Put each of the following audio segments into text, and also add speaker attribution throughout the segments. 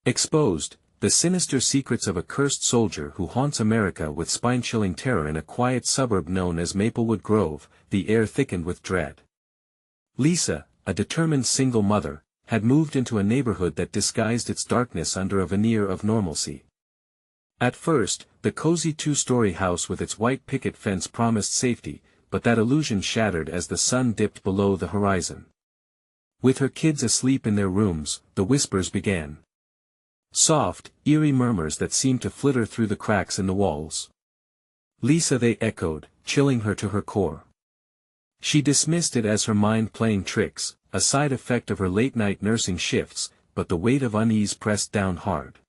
Speaker 1: Exposed, the sinister secrets of a cursed soldier who haunts America with spine-chilling terror in a quiet suburb known as Maplewood Grove. The air thickened with dread. Lisa, a determined single mother, had moved into a neighborhood that disguised its darkness under a veneer of normalcy. At first, the cozy two-story house with its white picket fence promised safety, but that illusion shattered as the sun dipped below the horizon. With her kids asleep in their rooms, the whispers began. Soft, eerie murmurs that seemed to flitter through the cracks in the walls. Lisa, they echoed, chilling her to her core. She dismissed it as her mind playing tricks, a side effect of her late-night nursing shifts, but the weight of unease pressed down hard.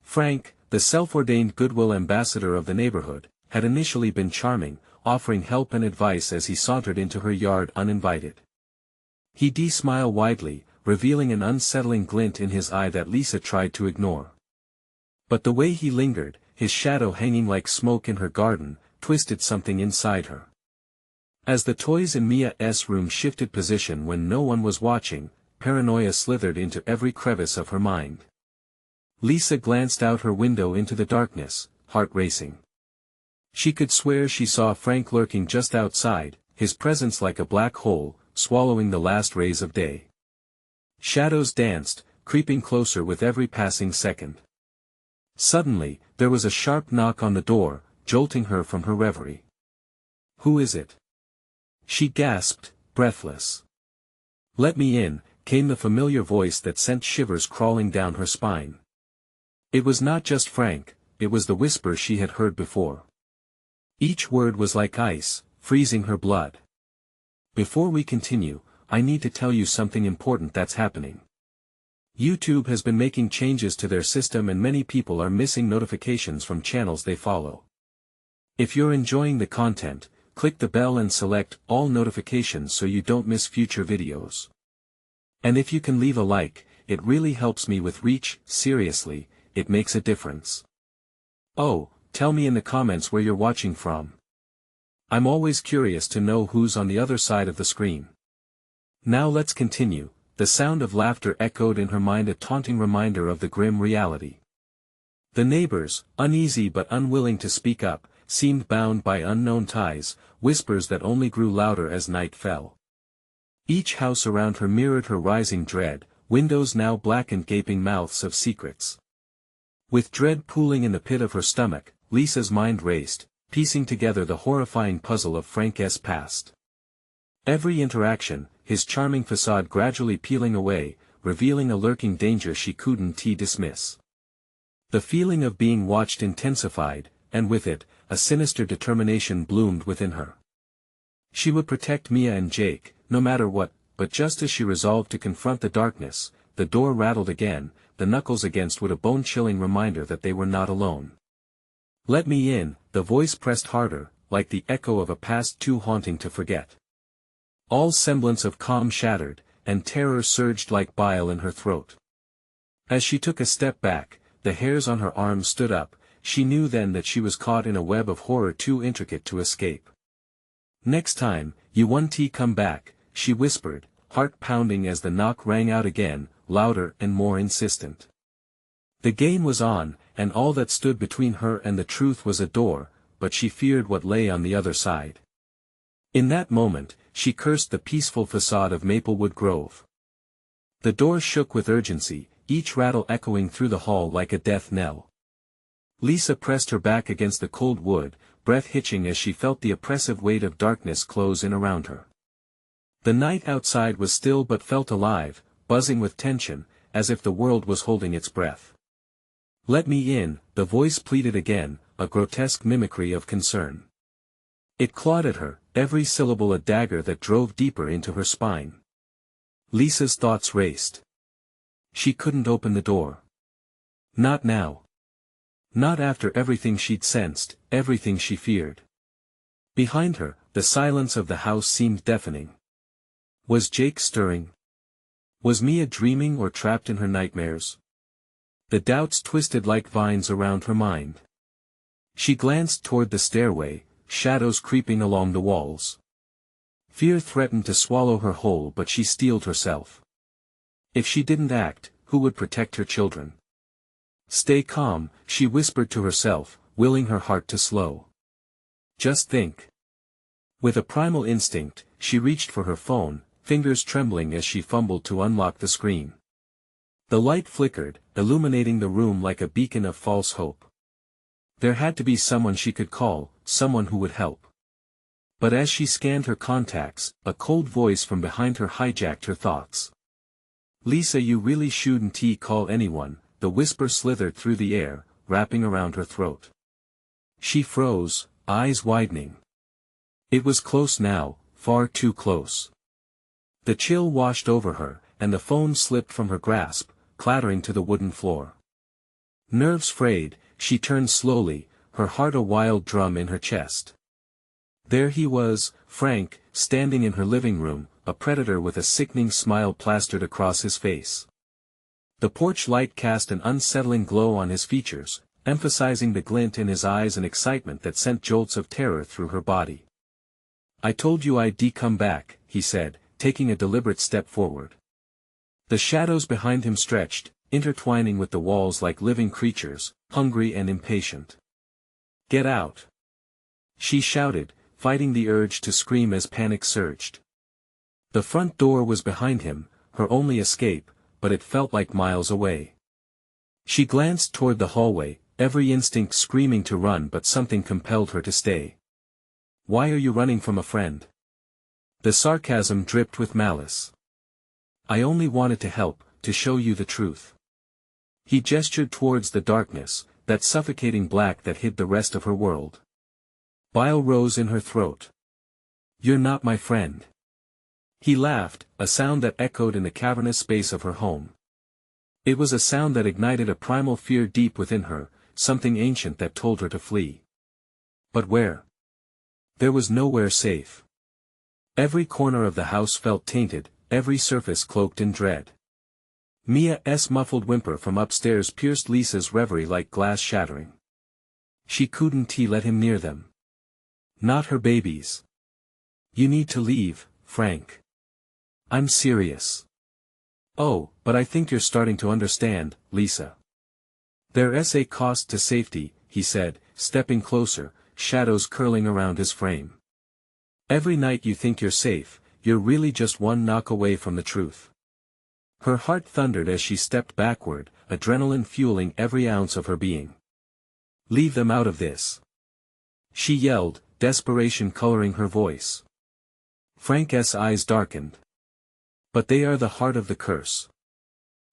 Speaker 1: Frank, the self-ordained goodwill ambassador of the neighborhood, had initially been charming, offering help and advice as he sauntered into her yard uninvited. He'd smile widely, revealing an unsettling glint in his eye that Lisa tried to ignore. But the way he lingered, his shadow hanging like smoke in her garden, twisted something inside her. As the toys in Mia's room shifted position when no one was watching, paranoia slithered into every crevice of her mind. Lisa glanced out her window into the darkness, heart racing. She could swear she saw Frank lurking just outside, his presence like a black hole, swallowing the last rays of day. Shadows danced, creeping closer with every passing second. Suddenly, there was a sharp knock on the door, jolting her from her reverie. "Who is it?" she gasped, breathless. "Let me in," came the familiar voice that sent shivers crawling down her spine. It was not just Frank, it was the whisper she had heard before. Each word was like ice, freezing her blood. "Before we continue, I need to tell you something important that's happening. YouTube has been making changes to their system and many people are missing notifications from channels they follow. If you're enjoying the content, click the bell and select all notifications so you don't miss future videos. And if you can leave a like, it really helps me with reach. Seriously, it makes a difference. Oh, tell me in the comments where you're watching from. I'm always curious to know who's on the other side of the screen. Now let's continue." The sound of laughter echoed in her mind, a taunting reminder of the grim reality. The neighbors, uneasy but unwilling to speak up, seemed bound by unknown ties, whispers that only grew louder as night fell. Each house around her mirrored her rising dread, windows now black and gaping mouths of secrets. With dread pooling in the pit of her stomach, Lisa's mind raced, piecing together the horrifying puzzle of Frank's past. Every interaction, his charming facade gradually peeling away, revealing a lurking danger she couldn't dismiss. The feeling of being watched intensified, and with it, a sinister determination bloomed within her. She would protect Mia and Jake, no matter what, but just as she resolved to confront the darkness, the door rattled again, the knuckles against wood, a bone-chilling reminder that they were not alone. "Let me in," the voice pressed harder, like the echo of a past too haunting to forget. All semblance of calm shattered, and terror surged like bile in her throat. As she took a step back, the hairs on her arms stood up. She knew then that she was caught in a web of horror too intricate to escape. "Next time, you want to come back," she whispered, heart pounding as the knock rang out again, louder and more insistent. The game was on, and all that stood between her and the truth was a door, but she feared what lay on the other side. In that moment, she cursed the peaceful facade of Maplewood Grove. The door shook with urgency, each rattle echoing through the hall like a death knell. Lisa pressed her back against the cold wood, breath hitching as she felt the oppressive weight of darkness close in around her. The night outside was still but felt alive, buzzing with tension, as if the world was holding its breath. "Let me in," the voice pleaded again, a grotesque mimicry of concern. It clawed at her, every syllable a dagger that drove deeper into her spine. Lisa's thoughts raced. She couldn't open the door. Not now. Not after everything she'd sensed, everything she feared. Behind her, the silence of the house seemed deafening. Was Jake stirring? Was Mia dreaming or trapped in her nightmares? The doubts twisted like vines around her mind. She glanced toward the stairway, shadows creeping along the walls. Fear threatened to swallow her whole, but she steeled herself. If she didn't act, who would protect her children? Stay calm, she whispered to herself, willing her heart to slow. Just think. With a primal instinct, she reached for her phone, fingers trembling as she fumbled to unlock the screen. The light flickered, illuminating the room like a beacon of false hope. There had to be someone she could call, someone who would help. But as she scanned her contacts, a cold voice from behind her hijacked her thoughts. "Lisa, you really shouldn't call anyone," the whisper slithered through the air, wrapping around her throat. She froze, eyes widening. It was close now, far too close. The chill washed over her, and the phone slipped from her grasp, clattering to the wooden floor. Nerves frayed, she turned slowly, her heart a wild drum in her chest. There he was, Frank, standing in her living room, a predator with a sickening smile plastered across his face. The porch light cast an unsettling glow on his features, emphasizing the glint in his eyes and excitement that sent jolts of terror through her body. "I told you I'd come back," he said, taking a deliberate step forward. The shadows behind him stretched, intertwining with the walls like living creatures, hungry and impatient. "Get out!" she shouted, fighting the urge to scream as panic surged. The front door was behind him, her only escape, but it felt like miles away. She glanced toward the hallway, every instinct screaming to run, but something compelled her to stay. "Why are you running from a friend?" The sarcasm dripped with malice. "I only wanted to help, to show you the truth." He gestured towards the darkness, that suffocating black that hid the rest of her world. Bile rose in her throat. "You're not my friend." He laughed, a sound that echoed in the cavernous space of her home. It was a sound that ignited a primal fear deep within her, something ancient that told her to flee. But where? There was nowhere safe. Every corner of the house felt tainted, every surface cloaked in dread. Mia's muffled whimper from upstairs pierced Lisa's reverie like glass shattering. She couldn't let him near them. Not her babies. "You need to leave, Frank." "I'm serious." "Oh, but I think you're starting to understand, Lisa. There's a cost to safety," he said, stepping closer, shadows curling around his frame. "Every night you think you're safe, you're really just one knock away from the truth." Her heart thundered as she stepped backward, adrenaline fueling every ounce of her being. "Leave them out of this," she yelled, desperation coloring her voice. Frank's eyes darkened. "But they are the heart of the curse."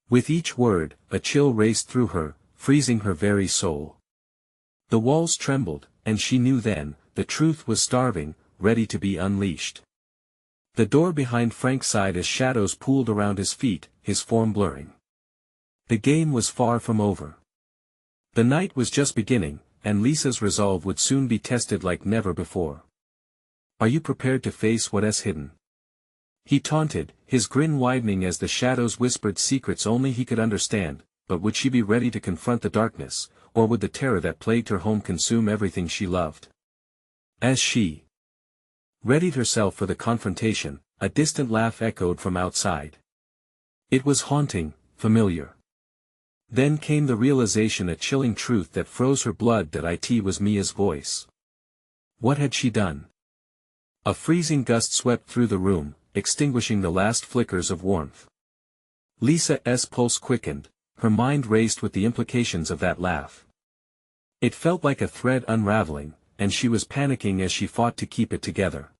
Speaker 1: With each word, a chill raced through her, freezing her very soul. The walls trembled, and she knew then, the truth was starving, ready to be unleashed. The door behind Frank sighed as shadows pooled around his feet, his form blurring. The game was far from over. The night was just beginning, and Lisa's resolve would soon be tested like never before. "Are you prepared to face what's hidden?" he taunted, his grin widening as the shadows whispered secrets only he could understand. But would she be ready to confront the darkness, or would the terror that plagued her home consume everything she loved? As she readied herself for the confrontation, a distant laugh echoed from outside. It was haunting, familiar. Then came the realization, a chilling truth that froze her blood, that it was Mia's voice. What had she done? A freezing gust swept through the room, extinguishing the last flickers of warmth. Lisa's pulse quickened, her mind raced with the implications of that laugh. It felt like a thread unraveling, and she was panicking as she fought to keep it together.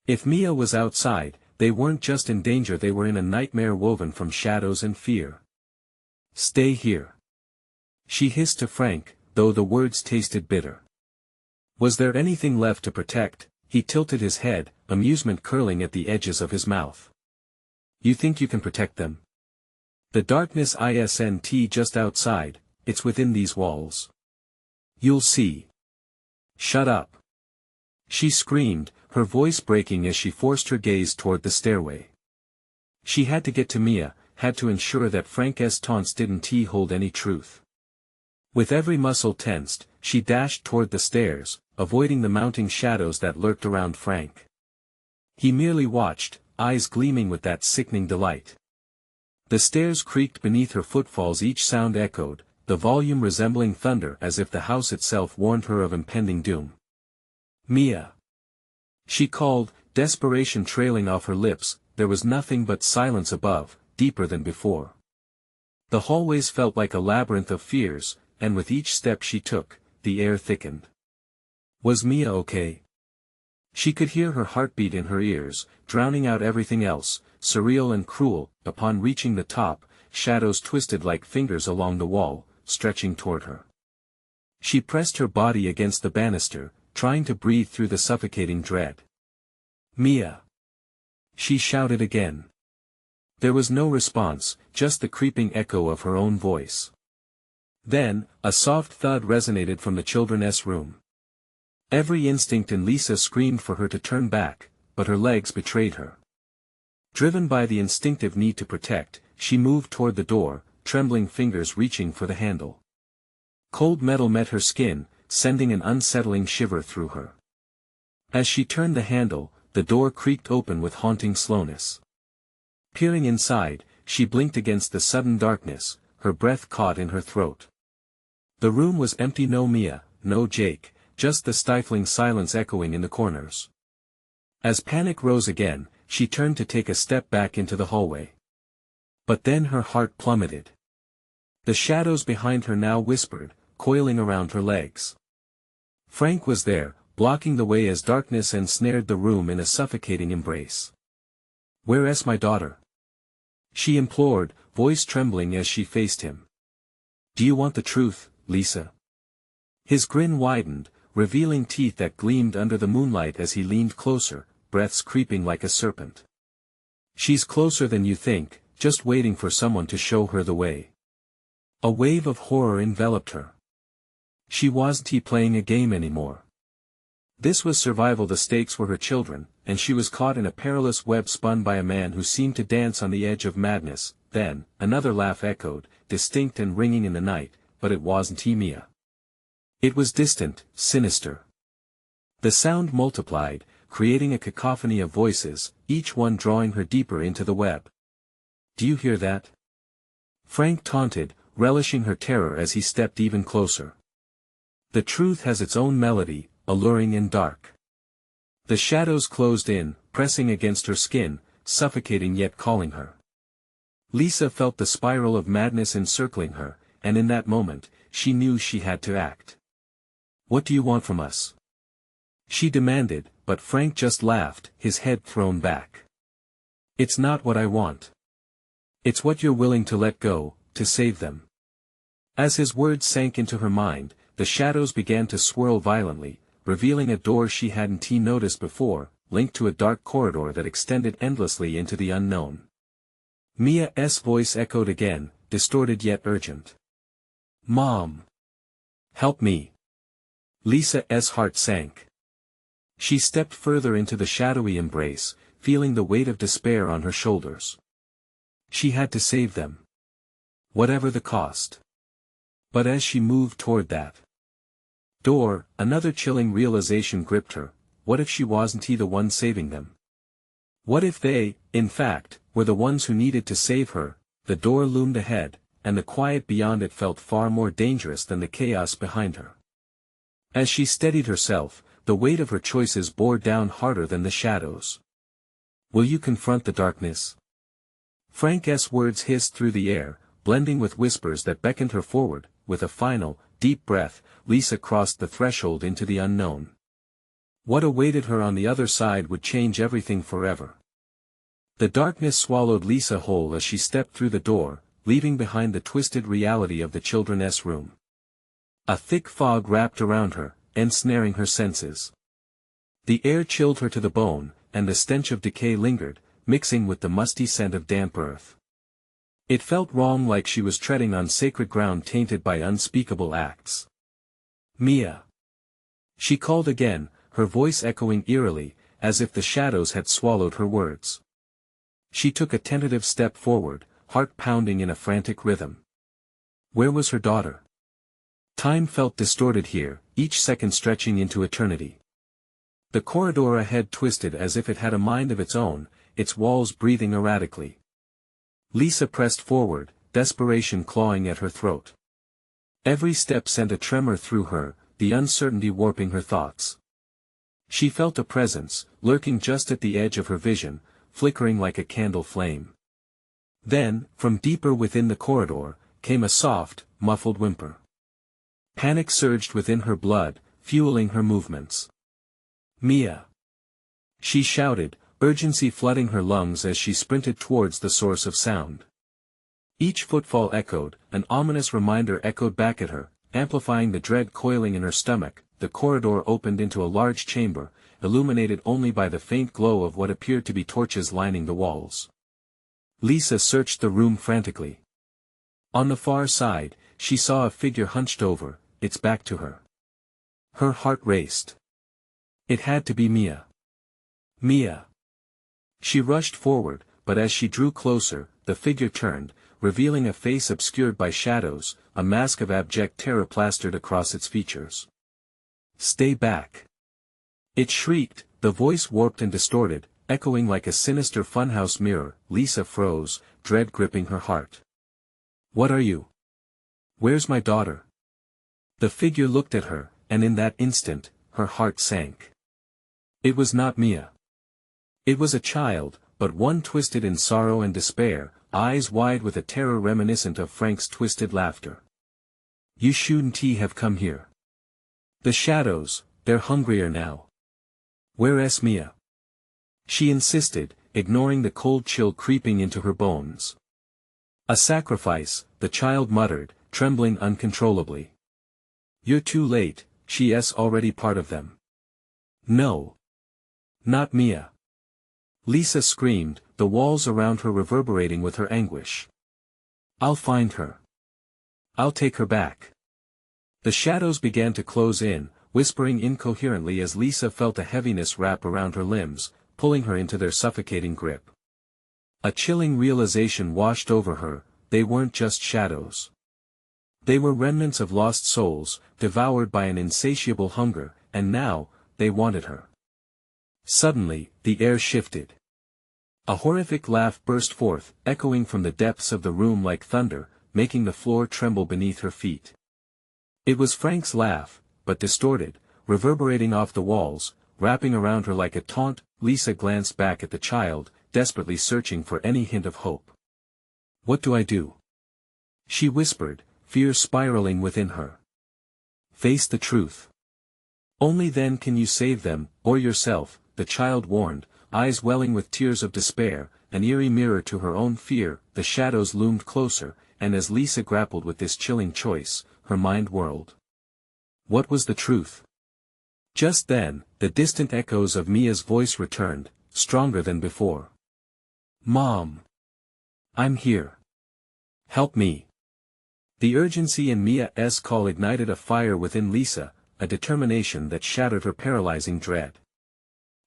Speaker 1: If Mia was outside, they weren't just in danger, they were in a nightmare woven from shadows and fear. "Stay here," she hissed to Frank, though the words tasted bitter. Was there anything left to protect? He tilted his head, amusement curling at the edges of his mouth. "You think you can protect them? The darkness isn't just outside, it's within these walls. You'll see." "Shut up!" she screamed, her voice breaking as she forced her gaze toward the stairway. She had to get to Mia, had to ensure that Frank's taunts didn't hold any truth. With every muscle tensed, she dashed toward the stairs, avoiding the mounting shadows that lurked around Frank. He merely watched, eyes gleaming with that sickening delight. The stairs creaked beneath her footfalls, each sound echoed, the volume resembling thunder as if the house itself warned her of impending doom. "Mia!" she called, desperation trailing off her lips. There was nothing but silence above, deeper than before. The hallways felt like a labyrinth of fears, and with each step she took, the air thickened. Was Mia okay? She could hear her heartbeat in her ears, drowning out everything else, surreal and cruel. Upon reaching the top, shadows twisted like fingers along the wall, stretching toward her. She pressed her body against the banister, trying to breathe through the suffocating dread. "Mia!" she shouted again. There was no response, just the creeping echo of her own voice. Then, a soft thud resonated from the children's room. Every instinct in Lisa screamed for her to turn back, but her legs betrayed her. Driven by the instinctive need to protect, she moved toward the door, trembling fingers reaching for the handle. Cold metal met her skin, sending an unsettling shiver through her. As she turned the handle, the door creaked open with haunting slowness. Peering inside, she blinked against the sudden darkness, her breath caught in her throat. The room was empty, no Mia, no Jake, just the stifling silence echoing in the corners. As panic rose again, she turned to take a step back into the hallway. But then her heart plummeted. The shadows behind her now whispered, coiling around her legs. Frank was there, blocking the way as darkness ensnared the room in a suffocating embrace. "Where is my daughter?" she implored, voice trembling as she faced him. "Do you want the truth, Lisa?" His grin widened, revealing teeth that gleamed under the moonlight as he leaned closer, breaths creeping like a serpent. "She's closer than you think, just waiting for someone to show her the way." A wave of horror enveloped her. She wasn't playing a game anymore. This was survival. The stakes were her children, and she was caught in a perilous web spun by a man who seemed to dance on the edge of madness. Then, another laugh echoed, distinct and ringing in the night, but it wasn't Mia. It was distant, sinister. The sound multiplied, creating a cacophony of voices, each one drawing her deeper into the web. "Do you hear that?" Frank taunted, relishing her terror as he stepped even closer. The truth has its own melody, alluring and dark. The shadows closed in, pressing against her skin, suffocating yet calling her. Lisa felt the spiral of madness encircling her, and in that moment, she knew she had to act. "What do you want from us?" she demanded, but Frank just laughed, his head thrown back. "It's not what I want. It's what you're willing to let go, to save them." As his words sank into her mind, the shadows began to swirl violently, revealing a door she hadn't noticed before, linked to a dark corridor that extended endlessly into the unknown. Mia's voice echoed again, distorted yet urgent. "Mom! Help me!" Lisa's heart sank. She stepped further into the shadowy embrace, feeling the weight of despair on her shoulders. She had to save them. Whatever the cost. But as she moved toward that door, another chilling realization gripped her. What if she wasn't the one saving them? What if they, in fact, were the ones who needed to save her? The door loomed ahead, and the quiet beyond it felt far more dangerous than the chaos behind her. As she steadied herself, the weight of her choices bore down harder than the shadows. "Will you confront the darkness?" Frank's words hissed through the air, blending with whispers that beckoned her forward. With a final, deep breath, Lisa crossed the threshold into the unknown. What awaited her on the other side would change everything forever. The darkness swallowed Lisa whole as she stepped through the door, leaving behind the twisted reality of the children's room. A thick fog wrapped around her, ensnaring her senses. The air chilled her to the bone, and the stench of decay lingered, mixing with the musty scent of damp earth. It felt wrong, like she was treading on sacred ground tainted by unspeakable acts. "Mia!" she called again, her voice echoing eerily, as if the shadows had swallowed her words. She took a tentative step forward, heart pounding in a frantic rhythm. Where was her daughter? Time felt distorted here, each second stretching into eternity. The corridor ahead twisted as if it had a mind of its own, its walls breathing erratically. Lisa pressed forward, desperation clawing at her throat. Every step sent a tremor through her, the uncertainty warping her thoughts. She felt a presence, lurking just at the edge of her vision, flickering like a candle flame. Then, from deeper within the corridor, came a soft, muffled whimper. Panic surged within her blood, fueling her movements. "Mia!" she shouted, urgency flooding her lungs as she sprinted towards the source of sound. Each footfall echoed, an ominous reminder echoed back at her, amplifying the dread coiling in her stomach. The corridor opened into a large chamber, illuminated only by the faint glow of what appeared to be torches lining the walls. Lisa searched the room frantically. On the far side, she saw a figure hunched over, its back to her. Her heart raced. It had to be Mia. Mia! She rushed forward, but as she drew closer, the figure turned, revealing a face obscured by shadows, a mask of abject terror plastered across its features. "Stay back!" it shrieked, the voice warped and distorted, echoing like a sinister funhouse mirror. Lisa froze, dread gripping her heart. "What are you? Where's my daughter?" The figure looked at her, and in that instant, her heart sank. It was not Mia. It was a child, but one twisted in sorrow and despair, eyes wide with a terror reminiscent of Frank's twisted laughter. "You shouldn't have come here. The shadows, they're hungrier now. Where's Mia?" she insisted, ignoring the cold chill creeping into her bones. "A sacrifice," the child muttered, trembling uncontrollably. "You're too late, she's already part of them." "No. Not Mia." Lisa screamed, the walls around her reverberating with her anguish. "I'll find her. I'll take her back." The shadows began to close in, whispering incoherently as Lisa felt a heaviness wrap around her limbs, pulling her into their suffocating grip. A chilling realization washed over her, they weren't just shadows. They were remnants of lost souls, devoured by an insatiable hunger, and now, they wanted her. Suddenly, the air shifted. A horrific laugh burst forth, echoing from the depths of the room like thunder, making the floor tremble beneath her feet. It was Frank's laugh, but distorted, reverberating off the walls, wrapping around her like a taunt. Lisa glanced back at the child, desperately searching for any hint of hope. "What do I do?" she whispered, fear spiraling within her. "Face the truth. Only then can you save them, or yourself," the child warned, eyes welling with tears of despair, an eerie mirror to her own fear. The shadows loomed closer, and as Lisa grappled with this chilling choice, her mind whirled. What was the truth? Just then, the distant echoes of Mia's voice returned, stronger than before. "Mom! I'm here. Help me." The urgency in Mia's call ignited a fire within Lisa, a determination that shattered her paralyzing dread.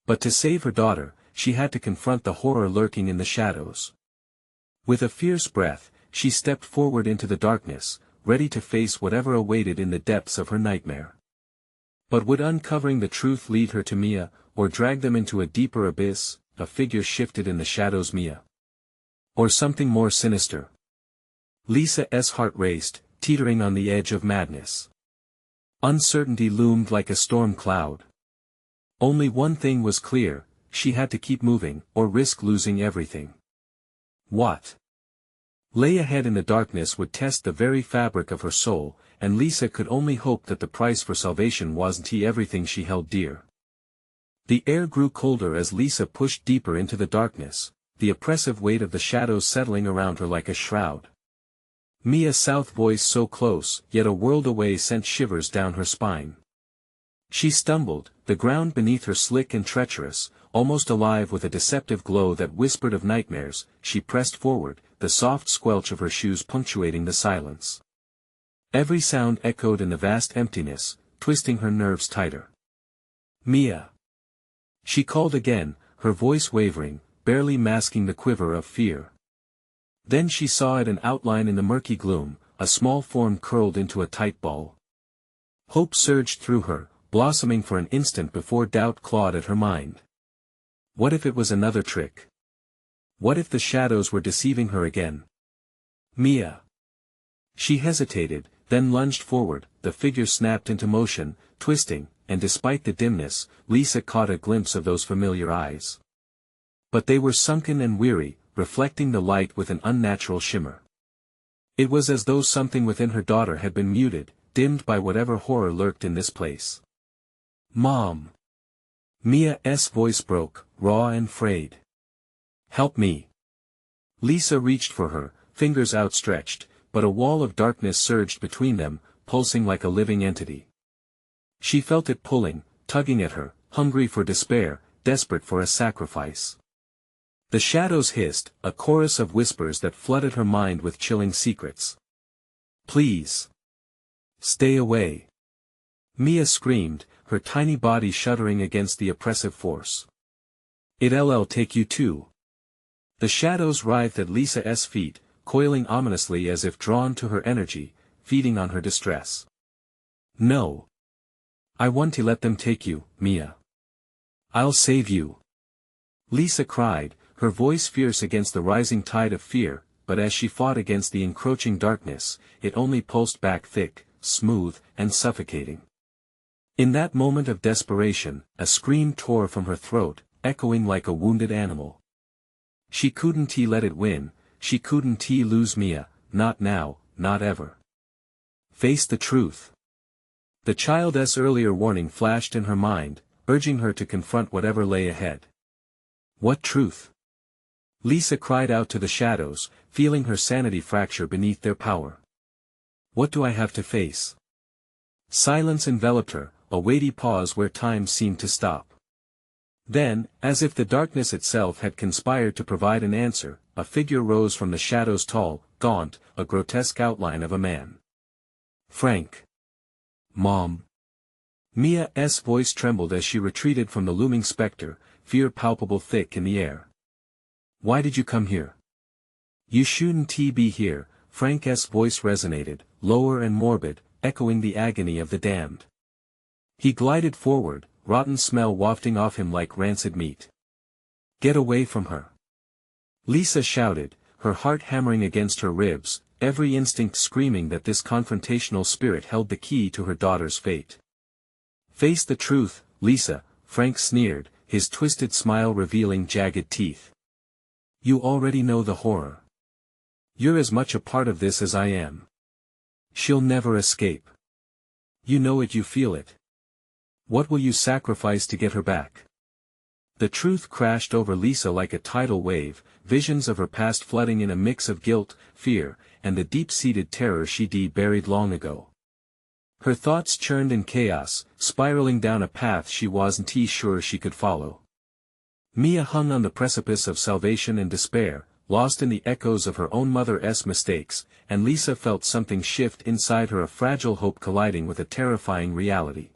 Speaker 1: But to save her daughter, she had to confront the horror lurking in the shadows. With a fierce breath, she stepped forward into the darkness, ready to face whatever awaited in the depths of her nightmare. But would uncovering the truth lead her to Mia, or drag them into a deeper abyss? A figure shifted in the shadows. Mia? Or something more sinister? Lisa's heart raced, teetering on the edge of madness. Uncertainty loomed like a storm cloud. Only one thing was clear, she had to keep moving, or risk losing everything. What lay ahead in the darkness would test the very fabric of her soul, and Lisa could only hope that the price for salvation wasn't everything she held dear. The air grew colder as Lisa pushed deeper into the darkness, the oppressive weight of the shadows settling around her like a shroud. Mia's south voice so close, yet a world away sent shivers down her spine. She stumbled, the ground beneath her slick and treacherous, almost alive with a deceptive glow that whispered of nightmares. She pressed forward, the soft squelch of her shoes punctuating the silence. Every sound echoed in the vast emptiness, twisting her nerves tighter. "Mia!" she called again, her voice wavering, barely masking the quiver of fear. Then she saw it, an outline in the murky gloom, a small form curled into a tight ball. Hope surged through her, blossoming for an instant before doubt clawed at her mind. What if it was another trick? What if the shadows were deceiving her again? "Mia!" She hesitated, then lunged forward. The figure snapped into motion, twisting, and despite the dimness, Lisa caught a glimpse of those familiar eyes. But they were sunken and weary, reflecting the light with an unnatural shimmer. It was as though something within her daughter had been muted, dimmed by whatever horror lurked in this place. "Mom!" Mia's voice broke, raw and frayed. "Help me!" Lisa reached for her, fingers outstretched, but a wall of darkness surged between them, pulsing like a living entity. She felt it pulling, tugging at her, hungry for despair, desperate for a sacrifice. The shadows hissed, a chorus of whispers that flooded her mind with chilling secrets. "Please! Stay away!" Mia screamed, her tiny body shuddering against the oppressive force. "It'll take you too." The shadows writhed at Lisa's feet, coiling ominously as if drawn to her energy, feeding on her distress. "No. I want to let them take you, Mia. I'll save you." Lisa cried, her voice fierce against the rising tide of fear, but as she fought against the encroaching darkness, it only pulsed back thick, smooth, and suffocating. In that moment of desperation, a scream tore from her throat, echoing like a wounded animal. She couldn't let it win, she couldn't lose Mia, not now, not ever. Face the truth. The child's earlier warning flashed in her mind, urging her to confront whatever lay ahead. What truth? Lisa cried out to the shadows, feeling her sanity fracture beneath their power. What do I have to face? Silence enveloped her, a weighty pause where time seemed to stop. Then, as if the darkness itself had conspired to provide an answer, a figure rose from the shadows, tall, gaunt, a grotesque outline of a man. "Frank." "Mom." Mia's voice trembled as she retreated from the looming specter, fear palpable thick in the air. "Why did you come here?" "You shouldn't be here," Frank's voice resonated, lower and morbid, echoing the agony of the damned. He glided forward, rotten smell wafting off him like rancid meat. "Get away from her!" Lisa shouted, her heart hammering against her ribs, every instinct screaming that this confrontational spirit held the key to her daughter's fate. "Face the truth, Lisa," Frank sneered, his twisted smile revealing jagged teeth. "You already know the horror. You're as much a part of this as I am. She'll never escape. You know it, you feel it. What will you sacrifice to get her back?" The truth crashed over Lisa like a tidal wave, visions of her past flooding in a mix of guilt, fear, and the deep-seated terror she'd buried long ago. Her thoughts churned in chaos, spiraling down a path she wasn't sure she could follow. Mia hung on the precipice of salvation and despair, lost in the echoes of her own mother's mistakes, and Lisa felt something shift inside her, a fragile hope colliding with a terrifying reality.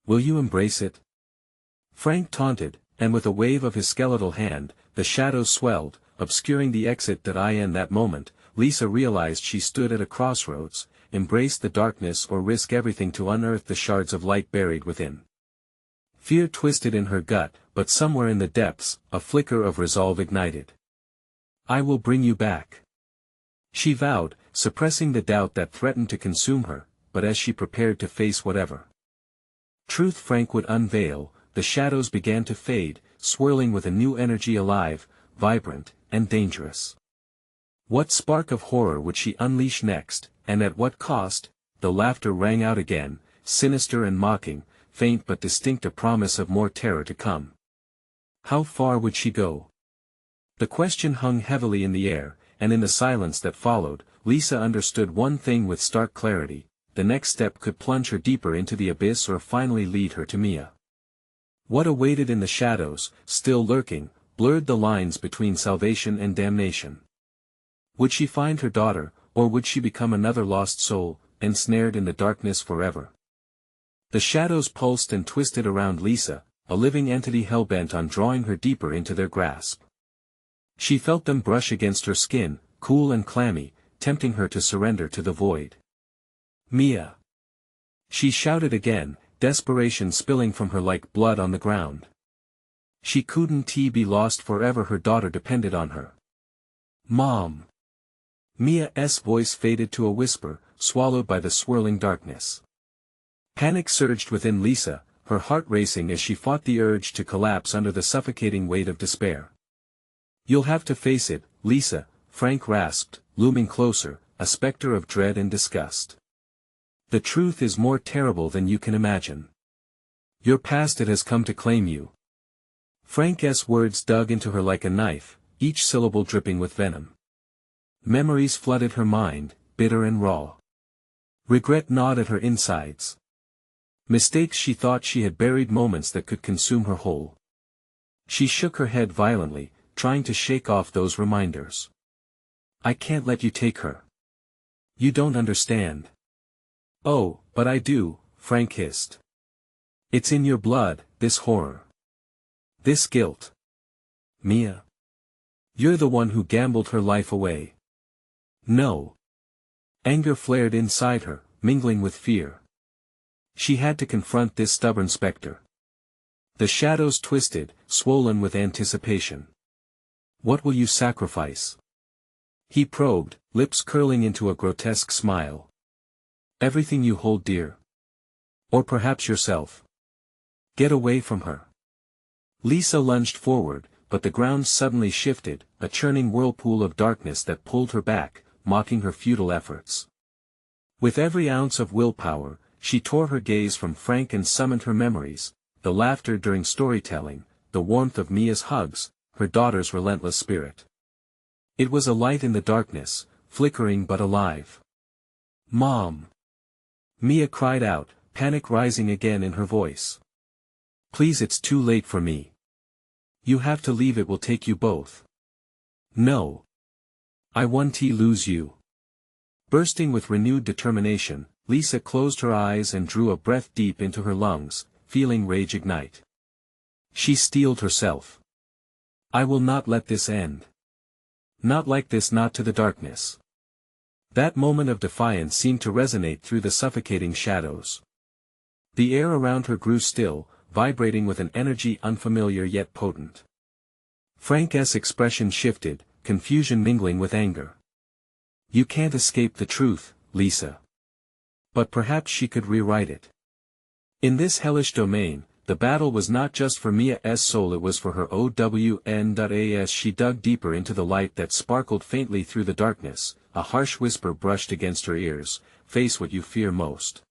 Speaker 1: "Will you embrace it?" Frank taunted, and with a wave of his skeletal hand, the shadows swelled, obscuring the exit. In that moment, Lisa realized she stood at a crossroads, embrace the darkness or risk everything to unearth the shards of light buried within. Fear twisted in her gut, but somewhere in the depths, a flicker of resolve ignited. "I will bring you back," she vowed, suppressing the doubt that threatened to consume her, but as she prepared to face whatever truth Frank would unveil, the shadows began to fade, swirling with a new energy, alive, vibrant, and dangerous. What spark of horror would she unleash next, and at what cost? The laughter rang out again, sinister and mocking, faint but distinct, a promise of more terror to come. How far would she go? The question hung heavily in the air, and in the silence that followed, Lisa understood one thing with stark clarity: the next step could plunge her deeper into the abyss or finally lead her to Mia. What awaited in the shadows, still lurking, blurred the lines between salvation and damnation. Would she find her daughter, or would she become another lost soul, ensnared in the darkness forever? The shadows pulsed and twisted around Lisa, a living entity hell-bent on drawing her deeper into their grasp. She felt them brush against her skin, cool and clammy, tempting her to surrender to the void. "Mia!" She shouted again, desperation spilling from her like blood on the ground. She couldn't be lost forever, her daughter depended on her. "Mom!" Mia's voice faded to a whisper, swallowed by the swirling darkness. Panic surged within Lisa, her heart racing as she fought the urge to collapse under the suffocating weight of despair. "You'll have to face it, Lisa," Frank rasped, looming closer, a specter of dread and disgust. "The truth is more terrible than you can imagine. Your past it has come to claim you." Frank's words dug into her like a knife, each syllable dripping with venom. Memories flooded her mind, bitter and raw. Regret gnawed at her insides. Mistakes she thought she had buried, moments that could consume her whole. She shook her head violently, trying to shake off those reminders. "I can't let you take her. You don't understand." "Oh, but I do," Frank hissed. "It's in your blood, this horror. This guilt. Mia. You're the one who gambled her life away." "No." Anger flared inside her, mingling with fear. She had to confront this stubborn specter. The shadows twisted, swollen with anticipation. "What will you sacrifice?" he probed, lips curling into a grotesque smile. "Everything you hold dear. Or perhaps yourself. Get away from her." Lisa lunged forward, but the ground suddenly shifted, a churning whirlpool of darkness that pulled her back, mocking her futile efforts. With every ounce of willpower, she tore her gaze from Frank and summoned her memories, the laughter during storytelling, the warmth of Mia's hugs, her daughter's relentless spirit. It was a light in the darkness, flickering but alive. "Mom!" Mia cried out, panic rising again in her voice. "Please, it's too late for me. You have to leave, it will take you both." "No. I won't lose you." Bursting with renewed determination, Lisa closed her eyes and drew a breath deep into her lungs, feeling rage ignite. She steeled herself. "I will not let this end. Not like this, not to the darkness." That moment of defiance seemed to resonate through the suffocating shadows. The air around her grew still, vibrating with an energy unfamiliar yet potent. Frank's expression shifted, confusion mingling with anger. "You can't escape the truth, Lisa." But perhaps she could rewrite it. In this hellish domain, the battle was not just for Mia's soul, it was for her own. As she dug deeper into the light that sparkled faintly through the darkness, a harsh whisper brushed against her ears, "Face what you fear most."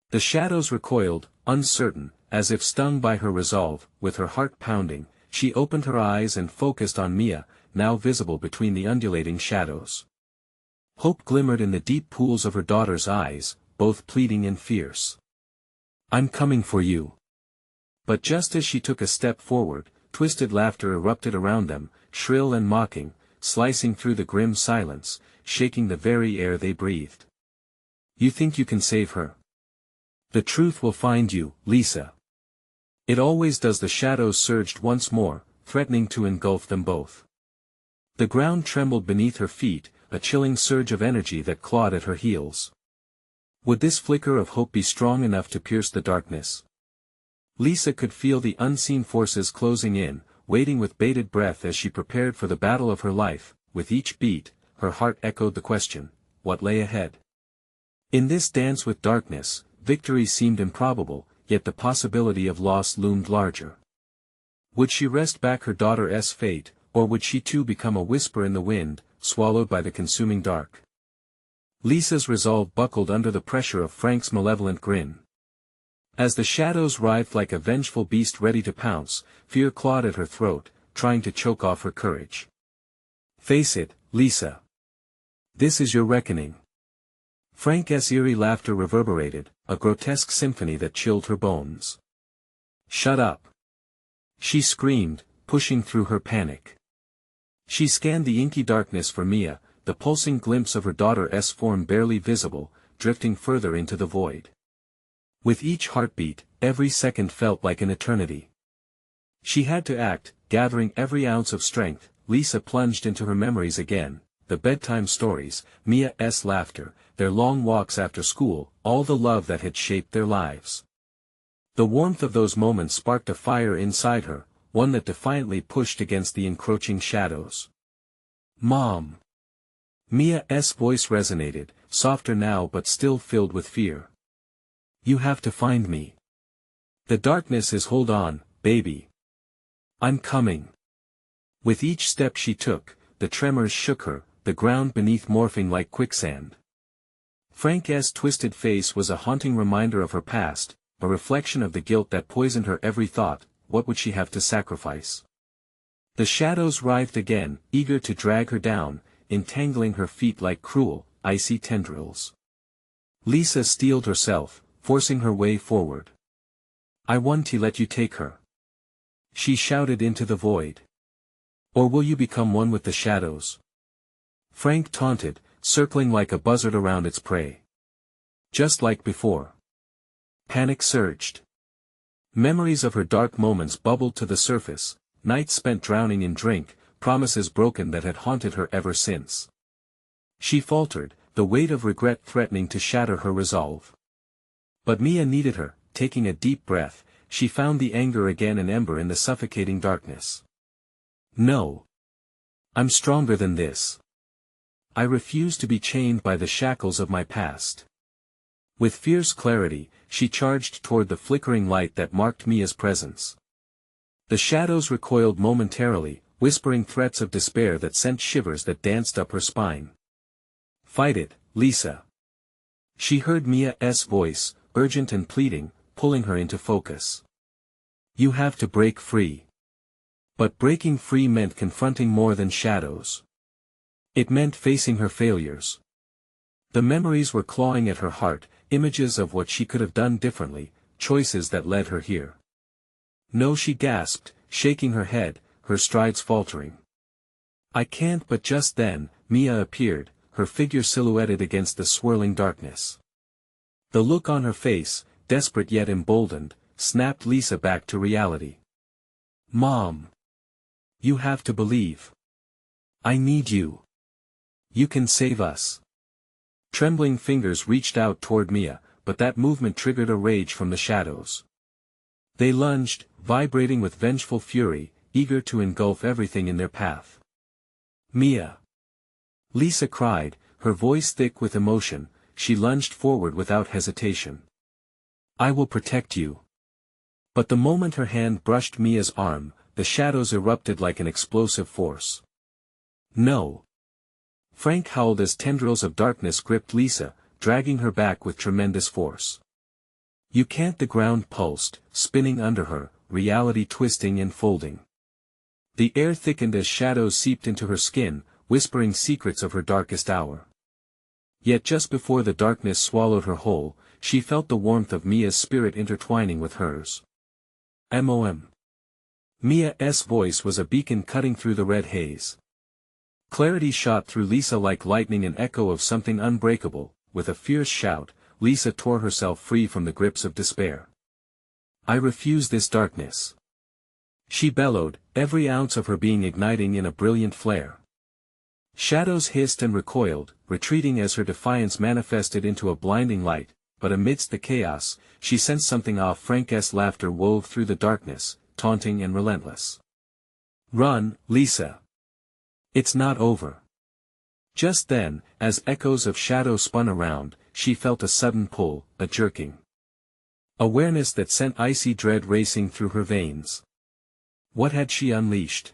Speaker 1: The shadows recoiled, uncertain, as if stung by her resolve. With her heart pounding, she opened her eyes and focused on Mia, now visible between the undulating shadows. Hope glimmered in the deep pools of her daughter's eyes, both pleading and fierce. "I'm coming for you." But just as she took a step forward, twisted laughter erupted around them, shrill and mocking, slicing through the grim silence, shaking the very air they breathed. "You think you can save her? The truth will find you, Lisa." "It always does." The shadows surged once more, threatening to engulf them both. The ground trembled beneath her feet, a chilling surge of energy that clawed at her heels. Would this flicker of hope be strong enough to pierce the darkness? Lisa could feel the unseen forces closing in, waiting with bated breath as she prepared for the battle of her life. With each beat, her heart echoed the question, what lay ahead? In this dance with darkness, victory seemed improbable, yet the possibility of loss loomed larger. Would she wrest back her daughter's fate, or would she too become a whisper in the wind, swallowed by the consuming dark? Lisa's resolve buckled under the pressure of Frank's malevolent grin. As the shadows writhed like a vengeful beast ready to pounce, fear clawed at her throat, trying to choke off her courage. "Face it, Lisa. This is your reckoning." Frank's eerie laughter reverberated, a grotesque symphony that chilled her bones. "Shut up!" she screamed, pushing through her panic. She scanned the inky darkness for Mia, the pulsing glimpse of her daughter's form barely visible, drifting further into the void. With each heartbeat, every second felt like an eternity. She had to act, gathering every ounce of strength. Lisa plunged into her memories again, the bedtime stories, Mia's laughter, their long walks after school, all the love that had shaped their lives. The warmth of those moments sparked a fire inside her, one that defiantly pushed against the encroaching shadows. "Mom!" Mia's voice resonated, softer now but still filled with fear. You have to find me. The darkness is hold on, baby. I'm coming. With each step she took, the tremors shook her, the ground beneath morphing like quicksand. Frank's twisted face was a haunting reminder of her past, a reflection of the guilt that poisoned her every thought. What would she have to sacrifice? The shadows writhed again, eager to drag her down, entangling her feet like cruel, icy tendrils. Lisa steeled herself, forcing her way forward. I want to let you take her. She shouted into the void. Or will you become one with the shadows? Frank taunted, circling like a buzzard around its prey. Just like before. Panic surged. Memories of her dark moments bubbled to the surface, nights spent drowning in drink, promises broken that had haunted her ever since. She faltered, the weight of regret threatening to shatter her resolve. But Mia needed her. Taking a deep breath, she found the anger again an ember in the suffocating darkness. No. I'm stronger than this. I refuse to be chained by the shackles of my past. With fierce clarity, she charged toward the flickering light that marked Mia's presence. The shadows recoiled momentarily, whispering threats of despair that sent shivers that danced up her spine. Fight it, Lisa. She heard Mia's voice, urgent and pleading, pulling her into focus. You have to break free. But breaking free meant confronting more than shadows. It meant facing her failures. The memories were clawing at her heart, images of what she could have done differently, choices that led her here. No, she gasped, shaking her head, her strides faltering. I can't. But just then, Mia appeared, her figure silhouetted against the swirling darkness. The look on her face, desperate yet emboldened, snapped Lisa back to reality. Mom! You have to believe. I need you. You can save us. Trembling fingers reached out toward Mia, but that movement triggered a rage from the shadows. They lunged, vibrating with vengeful fury, eager to engulf everything in their path. Mia! Lisa cried, her voice thick with emotion. She lunged forward without hesitation. I will protect you. But the moment her hand brushed Mia's arm, the shadows erupted like an explosive force. No! Frank howled as tendrils of darkness gripped Lisa, dragging her back with tremendous force. You can't. The ground pulsed, spinning under her, reality twisting and folding. The air thickened as shadows seeped into her skin, whispering secrets of her darkest hour. Yet just before the darkness swallowed her whole, she felt the warmth of Mia's spirit intertwining with hers. Mom. Mia's voice was a beacon cutting through the red haze. Clarity shot through Lisa like lightning, an echo of something unbreakable. With a fierce shout, Lisa tore herself free from the grips of despair. I refuse this darkness. She bellowed, every ounce of her being igniting in a brilliant flare. Shadows hissed and recoiled, retreating as her defiance manifested into a blinding light, but amidst the chaos, she sensed something off. Frank's laughter wove through the darkness, taunting and relentless. Run, Lisa! It's not over. Just then, as echoes of shadow spun around, she felt a sudden pull, a jerking. Awareness that sent icy dread racing through her veins. What had she unleashed?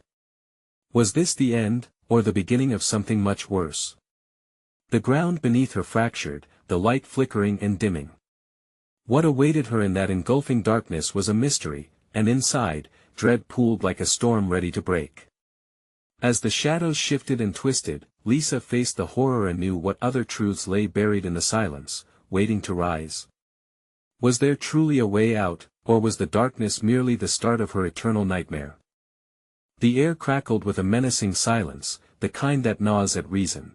Speaker 1: Was this the end, or the beginning of something much worse? The ground beneath her fractured, the light flickering and dimming. What awaited her in that engulfing darkness was a mystery, and inside, dread pooled like a storm ready to break. As the shadows shifted and twisted, Lisa faced the horror anew. What other truths lay buried in the silence, waiting to rise? Was there truly a way out, or was the darkness merely the start of her eternal nightmare? The air crackled with a menacing silence, the kind that gnaws at reason.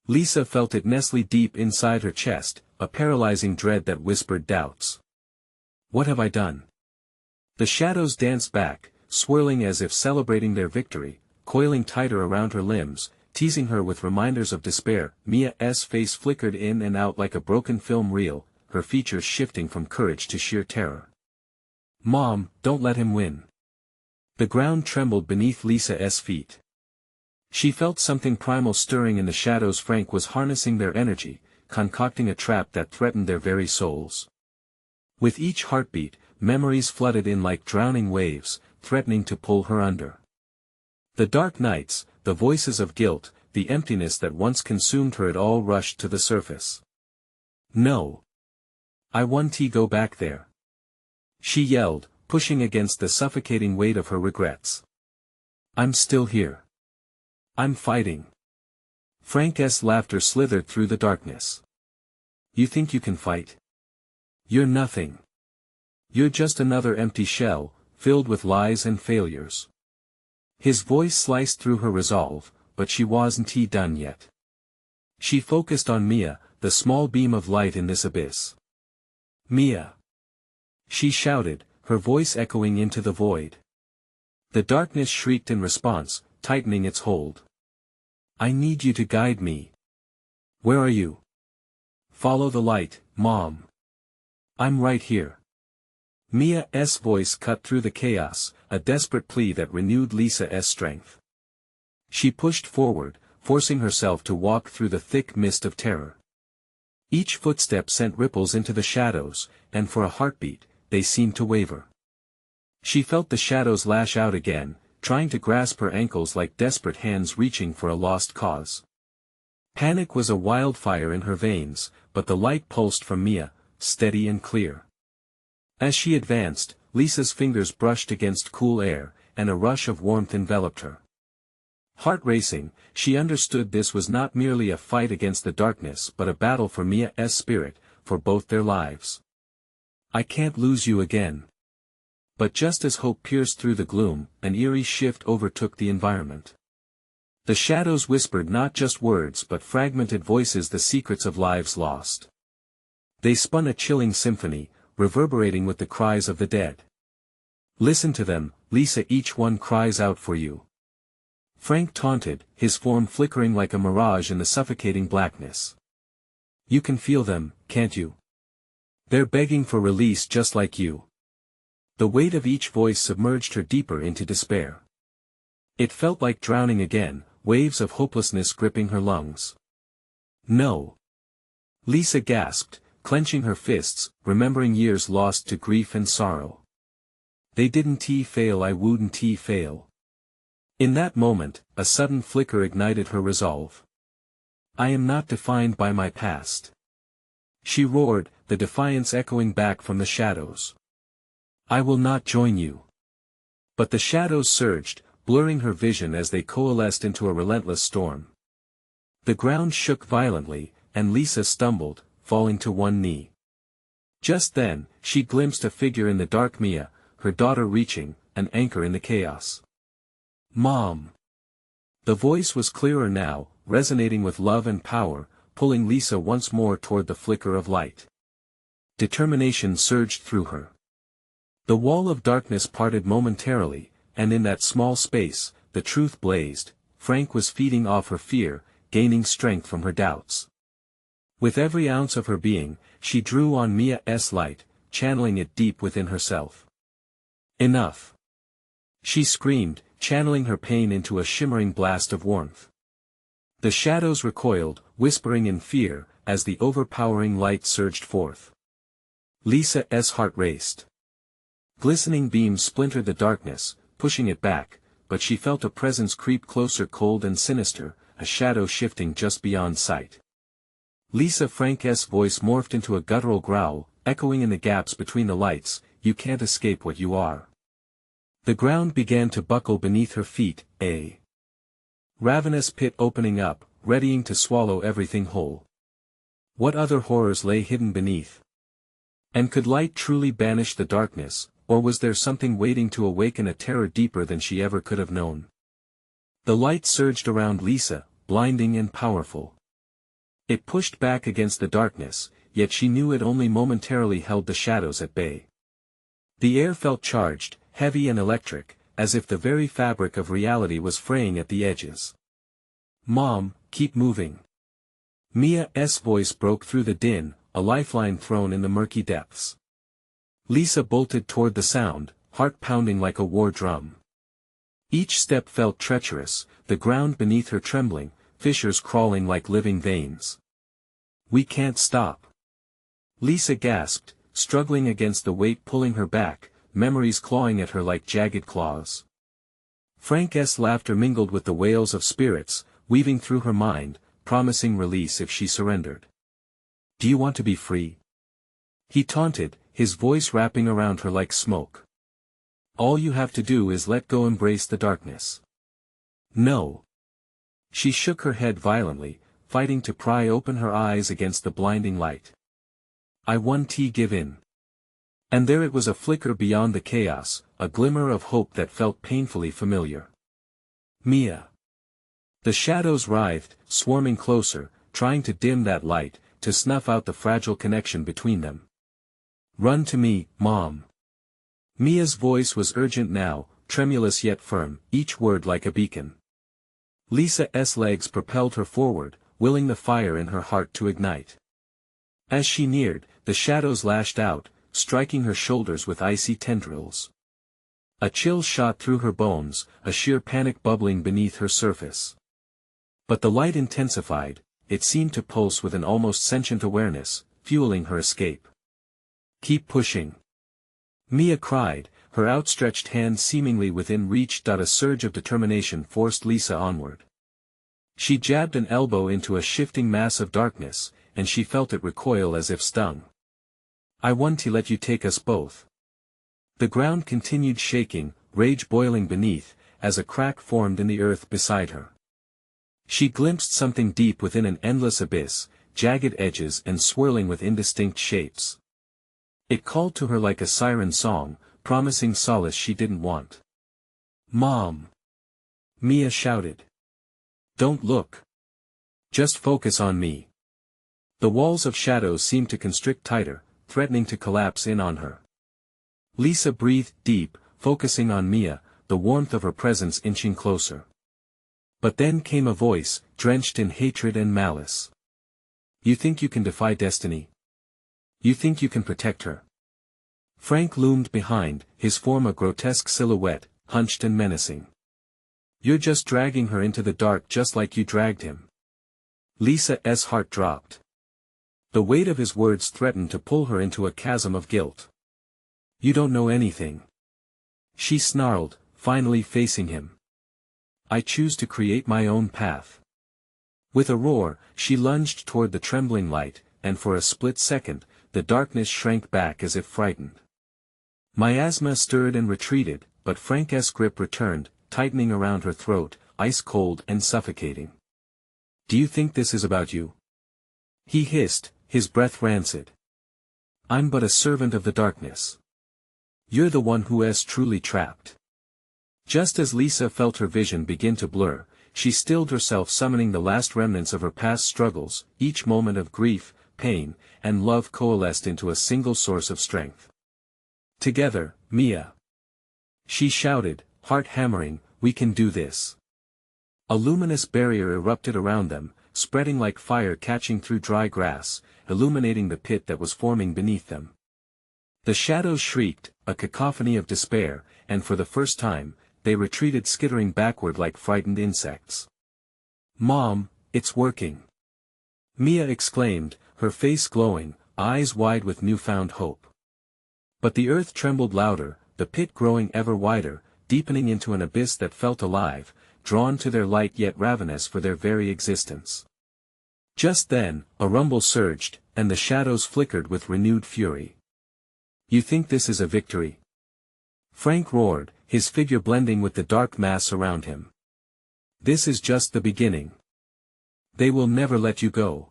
Speaker 1: Lisa felt it nestle deep inside her chest, a paralyzing dread that whispered doubts. What have I done? The shadows danced back, swirling as if celebrating their victory, coiling tighter around her limbs, teasing her with reminders of despair. Mia's face flickered in and out like a broken film reel, her features shifting from courage to sheer terror. Mom, don't let him win. The ground trembled beneath Lisa's feet. She felt something primal stirring in the shadows. Frank was harnessing their energy, concocting a trap that threatened their very souls. With each heartbeat, memories flooded in like drowning waves, threatening to pull her under. The dark nights, the voices of guilt, the emptiness that once consumed her, it all rushed to the surface. No. I want to go back there. She yelled, pushing against the suffocating weight of her regrets. I'm still here. I'm fighting. Frank's laughter slithered through the darkness. You think you can fight? You're nothing. You're just another empty shell, filled with lies and failures. His voice sliced through her resolve, but she wasn't done yet. She focused on Mia, the small beam of light in this abyss. Mia! She shouted, her voice echoing into the void. The darkness shrieked in response, tightening its hold. I need you to guide me. Where are you? Follow the light, Mom. I'm right here. Mia's voice cut through the chaos, a desperate plea that renewed Lisa's strength. She pushed forward, forcing herself to walk through the thick mist of terror. Each footstep sent ripples into the shadows, and for a heartbeat, they seemed to waver. She felt the shadows lash out again, trying to grasp her ankles like desperate hands reaching for a lost cause. Panic was a wildfire in her veins, but the light pulsed from Mia, steady and clear. As she advanced, Lisa's fingers brushed against cool air, and a rush of warmth enveloped her. Heart racing, she understood this was not merely a fight against the darkness but a battle for Mia's spirit, for both their lives. I can't lose you again. But just as hope pierced through the gloom, an eerie shift overtook the environment. The shadows whispered not just words but fragmented voices, the secrets of lives lost. They spun a chilling symphony, reverberating with the cries of the dead. Listen to them, Lisa, each one cries out for you. Frank taunted, his form flickering like a mirage in the suffocating blackness. You can feel them, can't you? They're begging for release just like you. The weight of each voice submerged her deeper into despair. It felt like drowning again, waves of hopelessness gripping her lungs. No. Lisa gasped, clenching her fists, remembering years lost to grief and sorrow. They didn't fail, I wouldn't fail. In that moment, a sudden flicker ignited her resolve. I am not defined by my past. She roared, the defiance echoing back from the shadows. I will not join you. But the shadows surged, blurring her vision as they coalesced into a relentless storm. The ground shook violently, and Lisa stumbled, falling to one knee. Just then, she glimpsed a figure in the dark, Mia, her daughter, reaching, an anchor in the chaos. Mom! The voice was clearer now, resonating with love and power, pulling Lisa once more toward the flicker of light. Determination surged through her. The wall of darkness parted momentarily, and in that small space, the truth blazed. Frank was feeding off her fear, gaining strength from her doubts. With every ounce of her being, she drew on Mia's light, channeling it deep within herself. Enough! She screamed, channeling her pain into a shimmering blast of warmth. The shadows recoiled, whispering in fear, as the overpowering light surged forth. Lisa's heart raced. Glistening beams splintered the darkness, pushing it back, but she felt a presence creep closer, cold and sinister, a shadow shifting just beyond sight. Frank's voice morphed into a guttural growl, echoing in the gaps between the lights, you can't escape what you are. The ground began to buckle beneath her feet, a ravenous pit opening up, readying to swallow everything whole. What other horrors lay hidden beneath? And could light truly banish the darkness, or was there something waiting to awaken a terror deeper than she ever could have known? The light surged around Lisa, blinding and powerful. It pushed back against the darkness, yet she knew it only momentarily held the shadows at bay. The air felt charged, heavy and electric, as if the very fabric of reality was fraying at the edges. Mom, keep moving. Mia's voice broke through the din, a lifeline thrown in the murky depths. Lisa bolted toward the sound, heart pounding like a war drum. Each step felt treacherous, the ground beneath her trembling, fissures crawling like living veins. "We can't stop." Lisa gasped, struggling against the weight pulling her back, memories clawing at her like jagged claws. Frank's laughter mingled with the wails of spirits, weaving through her mind, promising release if she surrendered. "Do you want to be free?" he taunted, his voice wrapping around her like smoke. "All you have to do is let go, embrace the darkness." "No." She shook her head violently, fighting to pry open her eyes against the blinding light. "I won't give in." And there it was, a flicker beyond the chaos, a glimmer of hope that felt painfully familiar. "Mia." The shadows writhed, swarming closer, trying to dim that light, to snuff out the fragile connection between them. "Run to me, Mom." Mia's voice was urgent now, tremulous yet firm, each word like a beacon. Lisa's legs propelled her forward, willing the fire in her heart to ignite. As she neared, the shadows lashed out, striking her shoulders with icy tendrils. A chill shot through her bones, a sheer panic bubbling beneath her surface. But the light intensified, it seemed to pulse with an almost sentient awareness, fueling her escape. "Keep pushing," Mia cried, her outstretched hand seemingly within reach. A surge of determination forced Lisa onward. She jabbed an elbow into a shifting mass of darkness, and she felt it recoil as if stung. "I want to let you take us both." The ground continued shaking, rage boiling beneath, as a crack formed in the earth beside her. She glimpsed something deep within, an endless abyss, jagged edges and swirling with indistinct shapes. It called to her like a siren song, promising solace she didn't want. "Mom!" Mia shouted. "Don't look. Just focus on me." The walls of shadows seemed to constrict tighter, threatening to collapse in on her. Lisa breathed deep, focusing on Mia, the warmth of her presence inching closer. But then came a voice, drenched in hatred and malice. "You think you can defy destiny? You think you can protect her?" Frank loomed behind, his form a grotesque silhouette, hunched and menacing. "You're just dragging her into the dark just like you dragged him." Lisa's heart dropped. The weight of his words threatened to pull her into a chasm of guilt. "You don't know anything," she snarled, finally facing him. "I choose to create my own path." With a roar, she lunged toward the trembling light, and for a split second, the darkness shrank back as if frightened. Miasma stirred and retreated, but Frank's grip returned, tightening around her throat, ice-cold and suffocating. "Do you think this is about you?" he hissed, his breath rancid. "I'm but a servant of the darkness. You're the one who is truly trapped." Just as Lisa felt her vision begin to blur, she stilled herself, summoning the last remnants of her past struggles. Each moment of grief, pain, and love coalesced into a single source of strength. "Together, Mia!" she shouted, heart hammering, "we can do this." A luminous barrier erupted around them, spreading like fire catching through dry grass, illuminating the pit that was forming beneath them. The shadows shrieked, a cacophony of despair, and for the first time, they retreated, skittering backward like frightened insects. "Mom, it's working!" Mia exclaimed, her face glowing, eyes wide with newfound hope. But the earth trembled louder, the pit growing ever wider, deepening into an abyss that felt alive, drawn to their light yet ravenous for their very existence. Just then, a rumble surged, and the shadows flickered with renewed fury. "You think this is a victory?" Frank roared, his figure blending with the dark mass around him. "This is just the beginning. They will never let you go."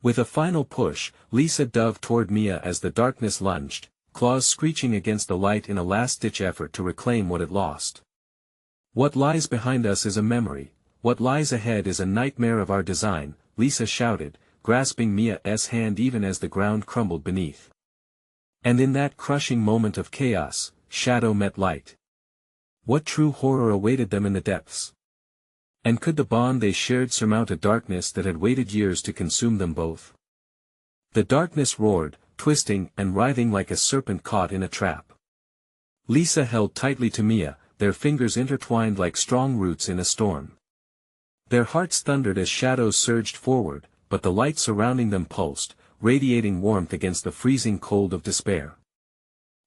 Speaker 1: With a final push, Lisa dove toward Mia as the darkness lunged, claws screeching against the light in a last-ditch effort to reclaim what it lost. "What lies behind us is a memory, what lies ahead is a nightmare of our design," Lisa shouted, grasping Mia's hand even as the ground crumbled beneath. And in that crushing moment of chaos, shadow met light. What true horror awaited them in the depths? And could the bond they shared surmount a darkness that had waited years to consume them both? The darkness roared, twisting and writhing like a serpent caught in a trap. Lisa held tightly to Mia, their fingers intertwined like strong roots in a storm. Their hearts thundered as shadows surged forward, but the light surrounding them pulsed, radiating warmth against the freezing cold of despair.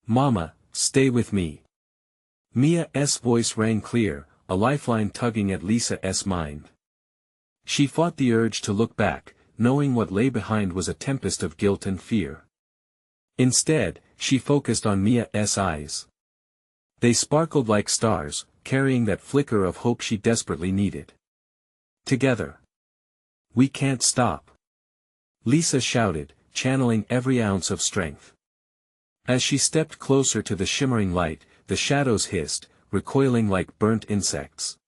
Speaker 1: "Mama, stay with me." Mia's voice rang clear, a lifeline tugging at Lisa's mind. She fought the urge to look back, knowing what lay behind was a tempest of guilt and fear. Instead, she focused on Mia's eyes. They sparkled like stars, carrying that flicker of hope she desperately needed. "Together. We can't stop," Lisa shouted, channeling every ounce of strength. As she stepped closer to the shimmering light, the shadows hissed, recoiling like burnt insects.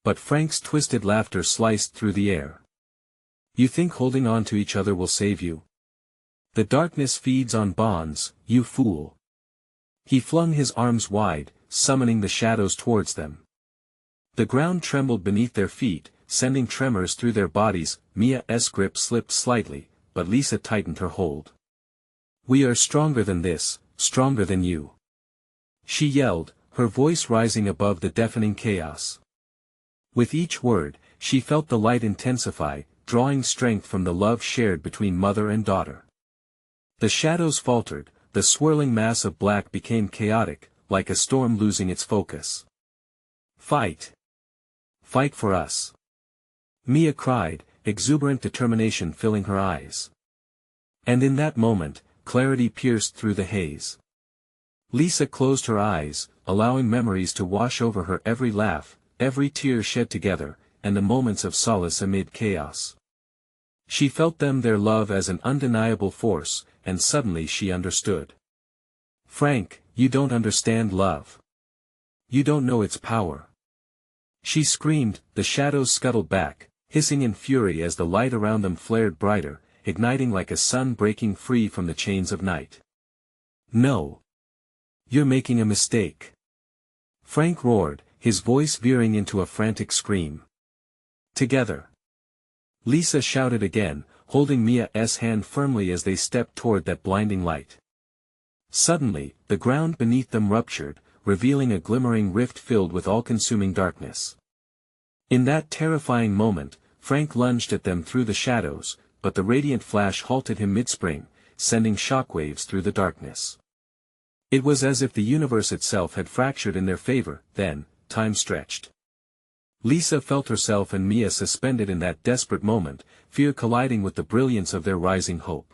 Speaker 1: But Frank's twisted laughter sliced through the air. "You think holding on to each other will save you? The darkness feeds on bonds, you fool." He flung his arms wide, summoning the shadows towards them. The ground trembled beneath their feet, sending tremors through their bodies. Mia's grip slipped slightly, but Lisa tightened her hold. "We are stronger than this, stronger than you," she yelled, her voice rising above the deafening chaos. With each word, she felt the light intensify, drawing strength from the love shared between mother and daughter. The shadows faltered, the swirling mass of black became chaotic, like a storm losing its focus. "Fight! Fight for us!" Mia cried, exuberant determination filling her eyes. And in that moment, clarity pierced through the haze. Lisa closed her eyes, allowing memories to wash over her, every laugh, every tear shed together, and the moments of solace amid chaos. She felt them, their love as an undeniable force, and suddenly she understood. "Frank, you don't understand love. You don't know its power." She screamed, the shadows scuttled back, hissing in fury as the light around them flared brighter, igniting like a sun breaking free from the chains of night. "No. You're making a mistake," Frank roared, his voice veering into a frantic scream. "Together." Lisa shouted again, holding Mia's hand firmly as they stepped toward that blinding light. Suddenly, the ground beneath them ruptured, revealing a glimmering rift filled with all-consuming darkness. In that terrifying moment, Frank lunged at them through the shadows, but the radiant flash halted him mid-spring, sending shockwaves through the darkness. It was as if the universe itself had fractured in their favor. Then, time stretched. Lisa felt herself and Mia suspended in that desperate moment, fear colliding with the brilliance of their rising hope.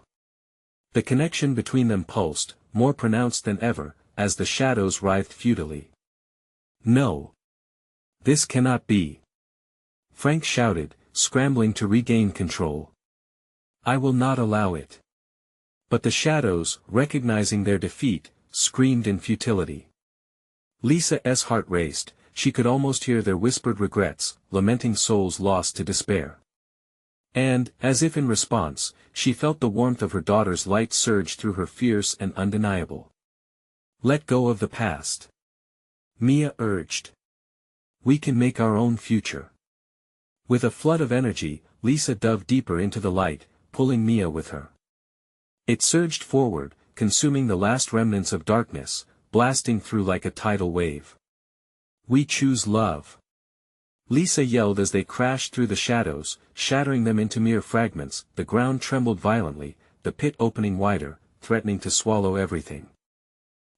Speaker 1: The connection between them pulsed, more pronounced than ever, as the shadows writhed futilely. "No. This cannot be," Frank shouted, scrambling to regain control. "I will not allow it." But the shadows, recognizing their defeat, screamed in futility. Lisa's heart raced, she could almost hear their whispered regrets, lamenting souls lost to despair. And, as if in response, she felt the warmth of her daughter's light surge through her, fierce and undeniable. "Let go of the past," Mia urged. "We can make our own future." With a flood of energy, Lisa dove deeper into the light, pulling Mia with her. It surged forward, consuming the last remnants of darkness, blasting through like a tidal wave. "We choose love," Lisa yelled as they crashed through the shadows, shattering them into mere fragments. The ground trembled violently, the pit opening wider, threatening to swallow everything.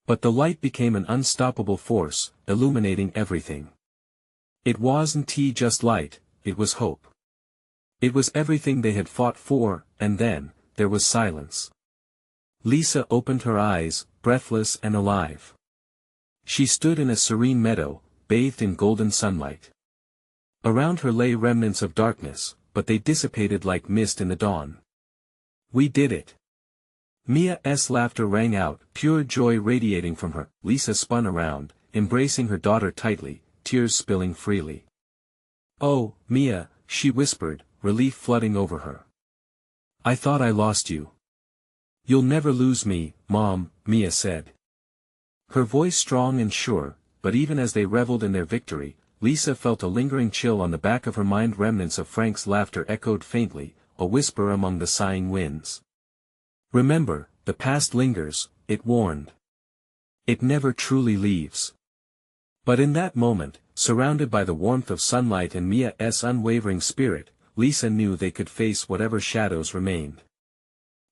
Speaker 1: But the light became an unstoppable force, illuminating everything. It wasn't just light, it was hope. It was everything they had fought for, and then, there was silence. Lisa opened her eyes, breathless and alive. She stood in a serene meadow, bathed in golden sunlight. Around her lay remnants of darkness, but they dissipated like mist in the dawn. "We did it." Mia's laughter rang out, pure joy radiating from her. Lisa spun around, embracing her daughter tightly, tears spilling freely. "Oh, Mia," she whispered, relief flooding over her. "I thought I lost you." "You'll never lose me, Mom," Mia said. Her voice strong and sure, but even as they reveled in their victory, Lisa felt a lingering chill on the back of her mind. Remnants of Frank's laughter echoed faintly, a whisper among the sighing winds. "Remember, the past lingers," it warned. "It never truly leaves." But in that moment, surrounded by the warmth of sunlight and Mia's unwavering spirit, Lisa knew they could face whatever shadows remained.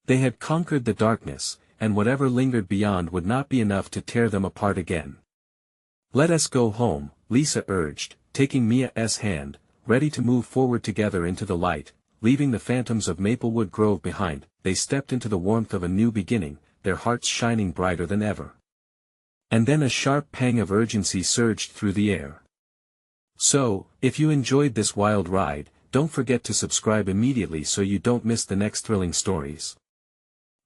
Speaker 1: They had conquered the darkness, and whatever lingered beyond would not be enough to tear them apart again. "Let us go home," Lisa urged, taking Mia's hand, ready to move forward together into the light. Leaving the phantoms of Maplewood Grove behind, they stepped into the warmth of a new beginning, their hearts shining brighter than ever. And then a sharp pang of urgency surged through the air. So, if you enjoyed this wild ride, don't forget to subscribe immediately so you don't miss the next thrilling stories.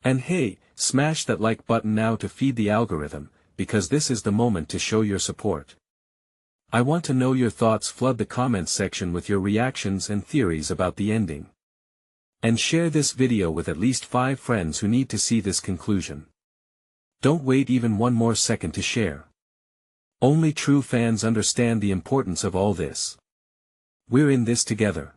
Speaker 1: And hey, smash that like button now to feed the algorithm, because this is the moment to show your support. I want to know your thoughts. Flood the comments section with your reactions and theories about the ending. And share this video with at least 5 friends who need to see this conclusion. Don't wait even one more second to share. Only true fans understand the importance of all this. We're in this together.